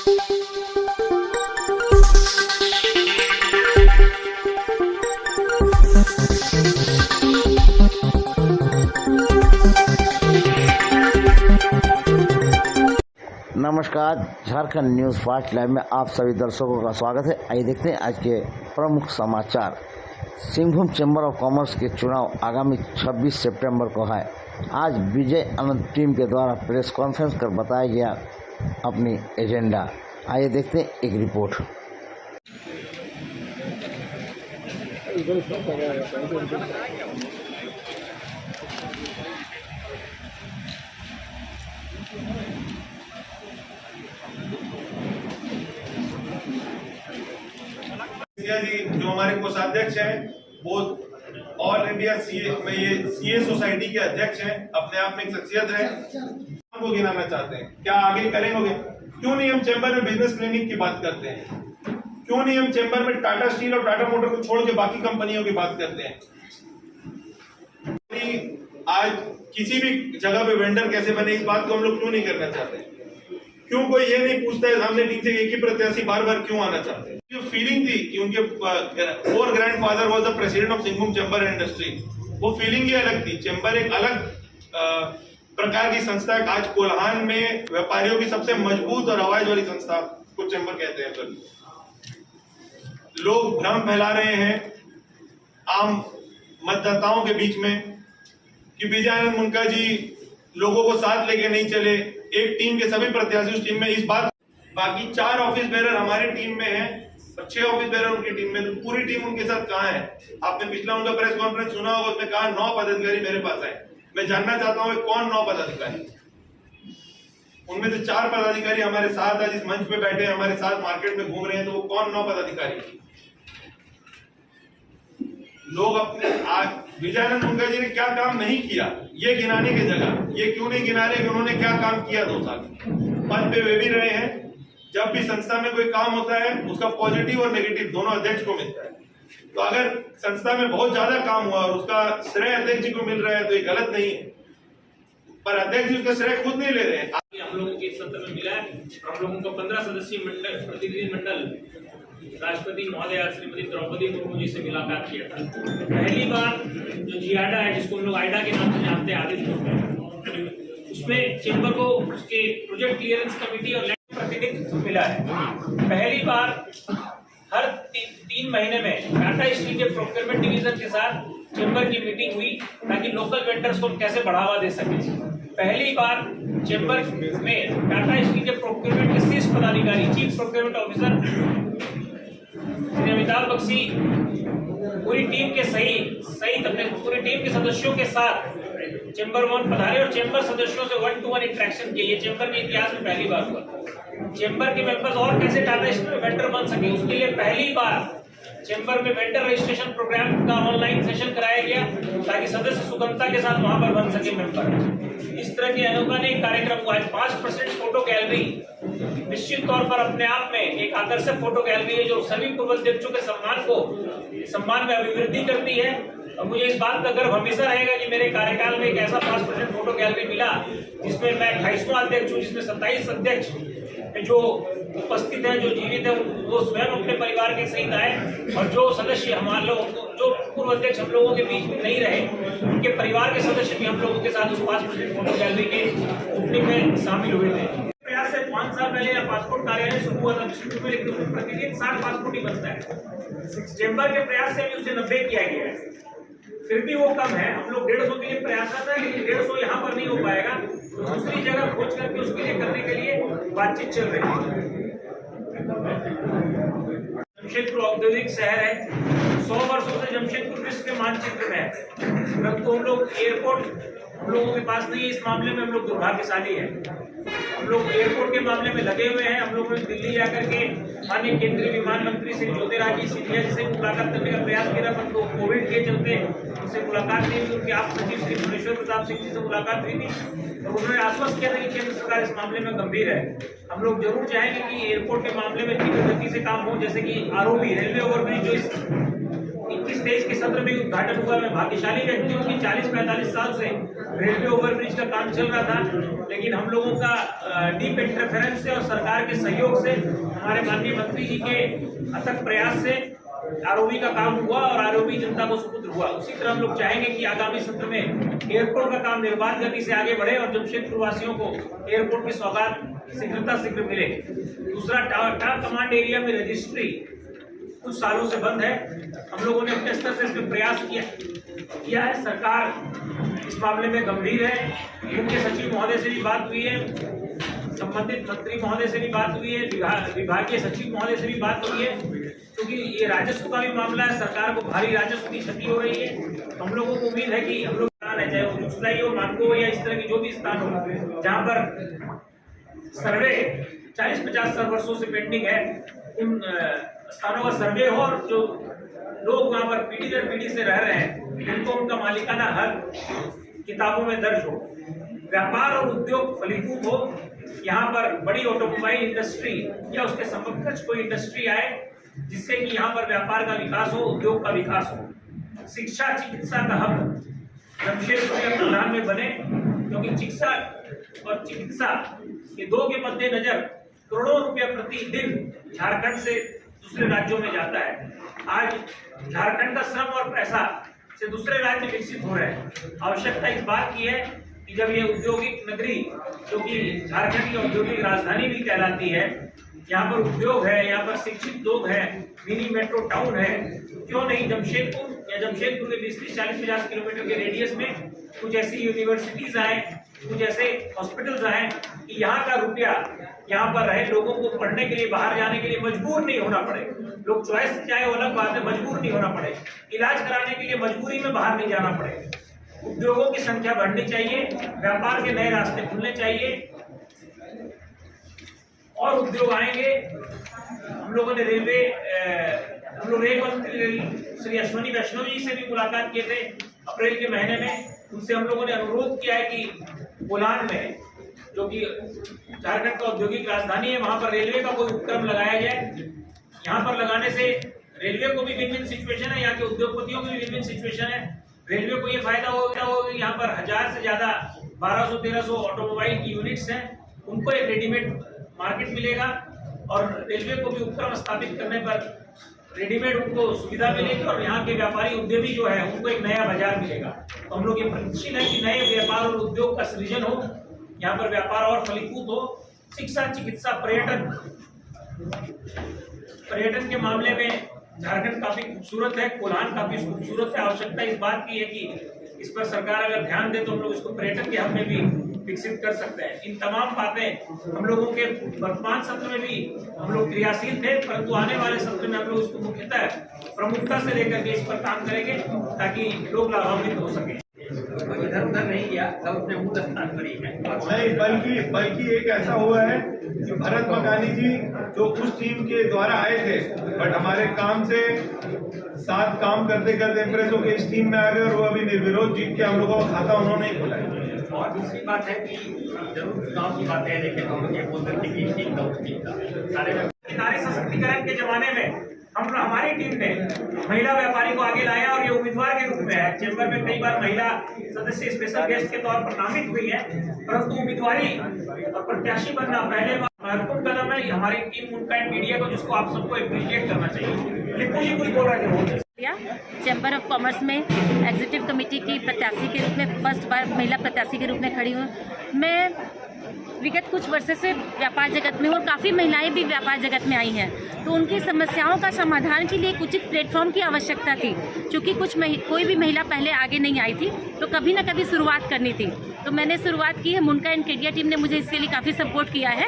नमस्कार, Jharkhand news fast live में आप सभी दर्शकों का स्वागत है। आइए देखते हैं आज के प्रमुख समाचार। सिंहभूम चैम्बर ऑफ कॉमर्स के चुनाव आगामी 26 सितंबर को है। आज विजय आनंद टीम के द्वारा प्रेस कॉन्फ्रेंस कर बताया गया अपनी एजेंडा। आइए देखते हैं एक रिपोर्ट। जी जो हमारे कोषाध्यक्ष हैं वो ऑल इंडिया सीए सोसाइटी के अध्यक्ष हैं, अपने आप में एक शख्सियत है। हमको गिनाना चाहते हैं, क्या आगे करेंगे? क्यों नहीं हम चैम्बर में बिजनेस क्लिनिक की बात करते हैं? क्यों नहीं हम चैम्बर में टाटा स्टील और टाटा मोटर को छोड़ के बाकी कंपनियों की बात करते हैं? आज किसी भी जगह पे वेंडर कैसे बने, इस बात को हम लोग क्यों नहीं करना चाहते? क्यों कोई ये नहीं पूछता है सामने टीम से एक ही प्रत्याशी बार बार क्यों आना चाहते हैं? जो फीलिंग थी कि उनके 4 grandfather was the president of Singhbhum chamber and industry, वो फीलिंग ही अलग थी। चैम्बर एक अलग प्रकार की संस्था है। आज कोल्हान में व्यापारियों की सबसे मजबूत और आवाज वाली संस्था को चैम्बर कहते हैं। सर, लोग भ्रम फैला रहे हैं आम मतदाताओं के बीच में कि विजय आनंद मुंडका जी लोगों को साथ लेके नहीं चले। एक टीम के सभी प्रत्याशी उस टीम में, इस बात बाकी 4 ऑफिस बेरर हमारे टीम में हैं और 6 ऑफिस बेरर उनकी टीम में, तो पूरी टीम उनके साथ कहाँ है? आपने पिछला उनका प्रेस कॉन्फ्रेंस सुना होगा, उसमें कहा 9 पदाधिकारी मेरे पास आए। मैं जानना चाहता हूँ कौन 9 पदाधिकारी? उनमें से 4 पदाधिकारी हमारे साथ आज इस मंच पे बैठे हैं, हमारे साथ मार्केट में घूम रहे हैं, तो वो कौन 9 पदाधिकारी? लोग अपने आज विजयानंद मुंडका जी ने क्या काम नहीं किया ये गिनाने की जगह ये क्यों नहीं गिना रहे कि उन्होंने क्या काम किया 2 साल पद पे वे भी रहे हैं। जब भी संस्था में कोई काम होता है उसका पॉजिटिव और नेगेटिव दोनों अध्यक्ष को मिलता है। तो अगर संस्था में बहुत ज्यादा काम हुआ और उसका श्रेय अध्यक्ष जी को मिल रहा है तो ये गलत नहीं है, पर अध्यक्ष जी उसका श्रेय खुद नहीं ले रहे हैं। हम लोगों के सत्र में मिला है। हम लोगों का 15 सदस्यीय मंडल प्रतिनिधि मंडल राष्ट्रपति महोदया श्रीमती द्रौपदी मुर्मू जी से मुलाकात किया था। पहली बार जो जियाडा है, जिसको हम लोग आइडा के नाम से जानते हैं, आदित्य, उसमें चैम्बर को उसके प्रोजेक्ट क्लियरेंस कमेटी और लैंड प्रतिनिधित्व मिला है। पहली बार हर 3 महीने में टाटा स्टील के प्रोक्योरमेंट डिवीजन के साथ चैम्बर की मीटिंग हुई ताकि लोकल वेंडर्स को हम कैसे बढ़ावा दे सके। पहली बार चैम्बर में टाटा स्टील के प्रोक्योरमेंट के 30 पदाधिकारी, chief procurement officer Amitabh Bakshi पूरी टीम के सहित अपने पूरी टीम के सदस्यों के साथ चैम्बर 1 पधारे और चैम्बर सदस्यों से 1-to-1 इंटरेक्शन किए। ये चैम्बर के इतिहास में पहली बार हुआ। चैम्बर के मेंबर्स और कैसे टाटा स्टील में वेंडर बन सके, उसके लिए पहली बार चैम्बर में वेंडर रजिस्ट्रेशन प्रोग्राम का ऑनलाइन सेशन कराया गया ताकि सदस्य सुगमता के साथ वहां पर बन सके मेंबर। इस तरह के अनेक कार्यक्रम हुआ। 5% फोटो गैलरी निश्चित तौर पर अपने आप में एक आकर्षक फोटो गैलरी है जो सभी पूर्व अध्यक्षों के सम्मान में अभिवृद्धि करती है। और मुझे इस बात का गर्व हमेशा रहेगा कि मेरे कार्यकाल में एक ऐसा 5% फोटो गैलरी मिला जिसमें मैं 28वां अध्यक्ष हूँ, जिसमें 27 अध्यक्ष जो उपस्थित हैं, जो जीवित है, वो स्वयं अपने परिवार के सहित आए और जो सदस्य हमारे लोग जो पूर्व अध्यक्ष हम लोगों के बीच में नहीं रहे, उनके परिवार के सदस्य भी हम लोगों के साथ उस 5% फोटो गैलरी के ओपनिंग में शामिल हुए थे। प्रयास से 5 साल पहले या पासपोर्ट कार्यालय शुरू हुआ था, लेकिन प्रतिदिन 60 पासपोर्ट ही बनता है। चैम्बर के प्रयास से भी उसे 90 किया गया है, फिर भी वो कम है। हम लोग 150 के लिए प्रयासरत है, लेकिन 150 यहाँ पर नहीं हो पाएगा, तो दूसरी जगह खोज करके उसके लिए करने के लिए बातचीत चल रही है। जमशेदपुर औद्योगिक शहर है, 100 वर्षों से जमशेदपुर विश्व के मानचित्र में है, परंतु हम लोग एयरपोर्ट हम लोगों के पास नहीं है। इस मामले में हम लोग दुर्भाग्यशाली हैं। हम लोग एयरपोर्ट के मामले में लगे हुए हैं। हम लोगों ने दिल्ली जाकर के माननीय केंद्रीय विमान मंत्री श्री ज्योतिरादित्य सिंधिया जी से मुलाकात करने का प्रयास किया, परंतु कोविड के चलते उनसे मुलाकात नहीं हुई। उनके आप सचिव श्री भुवनेश्वर प्रताप सिंह जी से मुलाकात हुई थी और उन्होंने आश्वस्त किया था कि केंद्र सरकार इस मामले में गंभीर है। हम लोग जरूर चाहेंगे कि एयरपोर्ट के मामले में तीव्र गति से काम हो, जैसे कि आरओबी रेलवे ओवरब्रिज जो इस तेईस के सत्र में उद्घाटन हुआ। मैं भाग्यशाली व्यक्ति हूँ कि 40-45 साल से रेलवे ओवरब्रिज का काम चल रहा था, लेकिन हम लोगों का डीप इंटरफेरेंस से और सरकार के सहयोग से, हमारे माननीय मंत्री जी के अथक प्रयास से आरओबी का काम हुआ और आरओबी जनता को सुपुत्र हुआ। उसी तरह हम लोग चाहेंगे कि आगामी सत्र में एयरपोर्ट का काम निर्बाध गति से आगे बढ़े और जमशेदपुर वासियों को एयरपोर्ट की सौगात शीघ्र मिले। दूसरा, टार कमांड एरिया में रजिस्ट्री कुछ सालों से बंद है। हम लोगों ने अपने स्तर से इसमें प्रयास किया है। सरकार इस मामले में गंभीर है। मुख्य सचिव महोदय से भी बात हुई है, संबंधित मंत्री महोदय से भी बात हुई है, विभागीय सचिव महोदय से भी बात हुई है, क्योंकि ये राजस्व का भी मामला है। सरकार को भारी राजस्व की क्षति हो रही है। हम लोगों को उम्मीद है कि हम लोग चाहे वो जुगसलाई हो, मानगो या इस तरह की जो भी स्थान हो जहाँ पर सर्वे 40-50 वर्षों से पेंडिंग है, उन स्थानों का सर्वे हो और जो लोग वहाँ पर पीढ़ी दर पीढ़ी से रह रहे हैं उनको उनका मालिकाना हक किताबों में दर्ज हो, व्यापार और उद्योग फलीभूत हो। यहाँ पर बड़ी ऑटोमोबाइल इंडस्ट्री या उसके समकक्ष कोई इंडस्ट्री आए जिससे कि यहाँ पर व्यापार का विकास हो, उद्योग का विकास हो। शिक्षा चिकित्सा का हब जमशेदपुर के प्रधान में बने, क्योंकि शिक्षा और चिकित्सा ये दो के मद्देनजर करोड़ों रुपया प्रतिदिन झारखंड से दूसरे राज्यों में जाता है। आज झारखंड का श्रम और पैसा से दूसरे राज्य विकसित हो रहे हैं। आवश्यकता इस बात की है कि जब ये औद्योगिक नगरी, जो कि झारखंड की औद्योगिक राजधानी भी कहलाती है, यहाँ पर उद्योग है, यहाँ पर शिक्षित लोग हैं, मिनी मेट्रो टाउन है, क्यों नहीं जमशेदपुर या जमशेदपुर के 20-40-50 किलोमीटर के रेडियस में कुछ ऐसी यूनिवर्सिटीज आए, कुछ ऐसे हॉस्पिटल्स आए कि यहाँ का रुपया यहाँ पर रहे, लोगों को पढ़ने के लिए बाहर जाने के लिए मजबूर नहीं होना पड़े। लोग चॉइस से चाहे वो अलग बात है, मजबूर नहीं होना पड़े। इलाज कराने के लिए मजबूरी में बाहर नहीं जाना पड़े। उद्योगों की संख्या बढ़नी चाहिए, व्यापार के नए रास्ते खुलने चाहिए और उद्योग आएंगे। हम लोगों ने हम लोग रेल मंत्री श्री अश्विनी वैष्णव जी से भी मुलाकात किए थे अप्रैल के महीने में। उनसे हम लोगों ने अनुरोध किया है कि कोलान में, जो कि झारखंड का औद्योगिक राजधानी है, वहां पर रेलवे का कोई उपक्रम लगाया जाए। यहाँ पर लगाने से रेलवे को भी विन विन सिचुएशन है, यहाँ के उद्योगपतियों को भी विन विन सिचुएशन है। रेलवे को ये फायदा होगा यहाँ पर 1000 से ज्यादा 1200-1300 ऑटोमोबाइल की यूनिट्स हैं, उनको एक रेडीमेड मार्केट मिलेगा और रेलवे को भी उपक्रम स्थापित करने पर रेडीमेड उनको सुविधा मिलेगी और यहाँ के व्यापारी उद्यमी जो है उनको एक नया बाजार मिलेगा। तो हम लोग ये प्रयत्नशील है कि नए व्यापार और उद्योग का सृजन हो, यहाँ पर व्यापार और फलीभूत हो। शिक्षा, चिकित्सा, पर्यटन के मामले में झारखंड काफी खूबसूरत है, कोल्हान काफी खूबसूरत है। आवश्यकता इस बात की है कि इस पर सरकार अगर ध्यान दे तो हम लोग इसको पर्यटन के हब में भी विकसित कर सकते हैं। इन तमाम बातें हम लोगों के वर्तमान सत्र में भी हम लोग क्रियाशील थे, परंतु आने वाले सत्र में हम लोग इसको मुख्यतः प्रमुखता से लेकर के इस पर काम करेंगे ताकि लोग लाभान्वित हो सके। इधर उधर नहीं गया, सब अपने मूल स्थान पर ही है। नहीं, बल्कि एक ऐसा हुआ है कि भरत मकानी जी जो उस टीम के द्वारा आए थे, बट हमारे काम से साथ काम करते करते इम्प्रेस होकर इस टीम में आ गए और वो अभी निर्विरोध जीत के हम लोगों का खाता उन्होंने ही खोला है। और दूसरी बात है कि जरूर चुनाव की बात है, लेकिन हम ये बोल सकते कि टीम का उस टीम का सारे नारी सशक्तिकरण के जमाने में हमारी टीम ने महिला व्यापारी को आगे लाया और ये उम्मीदवार के रूप में है। चैम्बर में कई बार महिला सदस्य स्पेशल गेस्ट के तौर पर नामित हुई है, परंतु उम्मीदवारी और प्रत्याशी बनना पहले महत्वपूर्ण कदम है। हमारी टीम उनका मीडिया को, जिसको आप सबको अप्रिशिएट करना चाहिए। लिपू जी कुछ बोल रहे थे। चैम्बर ऑफ कॉमर्स में एग्जीक्यूटिव कमेटी की प्रत्याशी के रूप में फर्स्ट बार महिला प्रत्याशी के रूप में खड़ी हूँ। मैं विगत कुछ वर्षों से व्यापार जगत में हूँ और काफ़ी महिलाएं भी व्यापार जगत में आई हैं, तो उनकी समस्याओं का समाधान के लिए एक उचित प्लेटफॉर्म की आवश्यकता थी। क्योंकि कोई भी महिला पहले आगे नहीं आई थी, तो कभी ना कभी शुरुआत करनी थी। तो मैंने शुरुआत की है। मुनका एंड केडिया टीम ने मुझे इसके लिए काफ़ी सपोर्ट किया है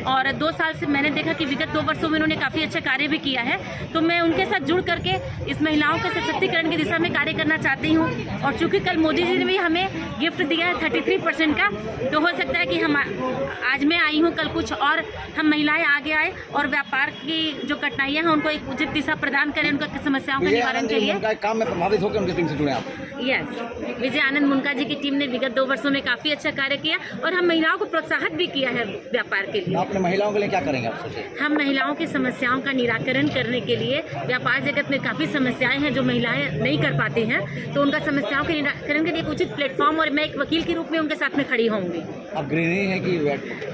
और 2 साल से मैंने देखा कि विगत 2 वर्षों में उन्होंने काफ़ी अच्छा कार्य भी किया है। तो मैं उनके साथ जुड़ करके इस महिलाओं के सशक्तिकरण की दिशा में कार्य करना चाहती हूँ। और चूँकि कल मोदी जी ने भी हमें गिफ्ट दिया है 33% का, तो हो सकता है कि हम आज मैं आई हूँ, कल कुछ और हम महिलाएं आगे आए और व्यापार की जो कठिनाइयाँ हैं उनको एक उचित दिशा प्रदान करें, उनका समस्याओं के निवारण के लिए। काम में प्रभावित होकर उनके टीम से जुड़े आप? यस। विजय आनंद मुनका जी की टीम ने विगत 2 वर्षों में काफ़ी अच्छा कार्य किया और हम महिलाओं को प्रोत्साहित भी किया है व्यापार के लिए। आपने महिलाओं के लिए क्या करेंगे आप सोचे? हम महिलाओं की समस्याओं का निराकरण करने के लिए, व्यापार जगत में काफ़ी समस्याएं हैं जो महिलाएं नहीं कर पाती हैं, तो उनका समस्याओं के निराकरण के लिए एक उचित प्लेटफॉर्म और मैं एक वकील के रूप में उनके साथ में खड़ी होंगी। आप गृहिणी हैं कि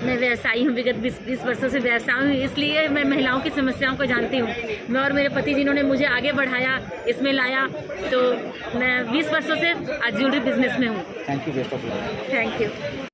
मैं व्यवसायी हूँ, विगत 20 वर्षों से व्यवसाय हूँ, इसलिए मैं महिलाओं की समस्याओं को जानती हूँ। मैं और मेरे पति जिन्होंने मुझे आगे बढ़ाया, इसमें लाया, तो मैं 20 वर्षों से आज ज्वेलरी बिजनेस में हूँ। Thank you, best of luck. Thank you.